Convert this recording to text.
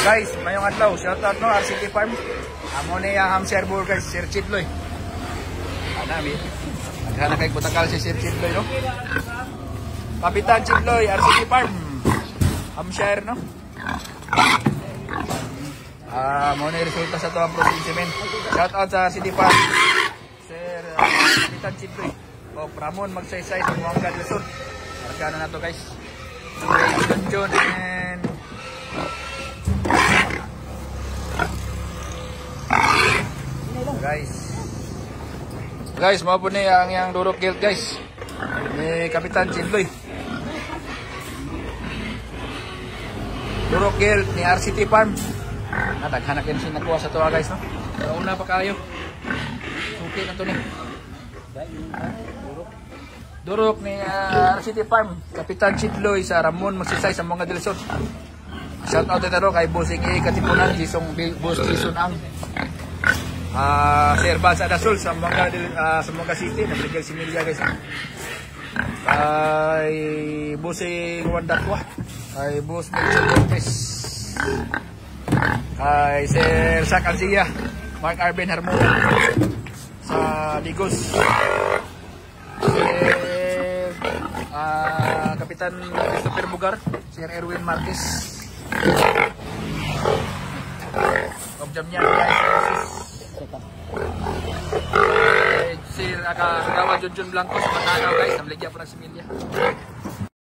Guys, mayong adlaw, shoutout no, RCT Farm. Amo ni ang Hampshire Bull guys, Sir Chitloy. Anami. Naghana kay butakal si Sir Chitloy no. Kapitan Chitloy, RCT Farm. Hampshire no. Mo na resulta sa tuwang probinsya men. Shoutout sa City Farm. Sir Kapitan Chitloy. O Ramon magsaysay sa Buanga del Sur. Markano na to guys. John and guys mo po ni ang yang Durok Guild guys ni Kapitan Chitloy. Durok Guild ni RCT Farm. Nadaghanakin sin nakuha sa tuwa guys no. Una pa kayo. Suki na to ni. Durok ni RCT Farm, Kapitan Chitloy sa Ramon magsisay sa Buanga del Sur. Shout out ito kay Bossing A Katipunan, Boss Jason Ang. Sir Balsa Dasol sa Buanga City, nabigay si Milia guys. Kay Bossing Wandakwa, kay Boss Melchor Lopez, kay Sir Sak Alzia, Mark Arben Harmona sa Digos, Sir Kapitan Christopher Bugar, Sir Erwin Marquez, Objam niya guys. Sir Kagawa Junjun Blanco sa Matanaw guys, namligyan po ng similya.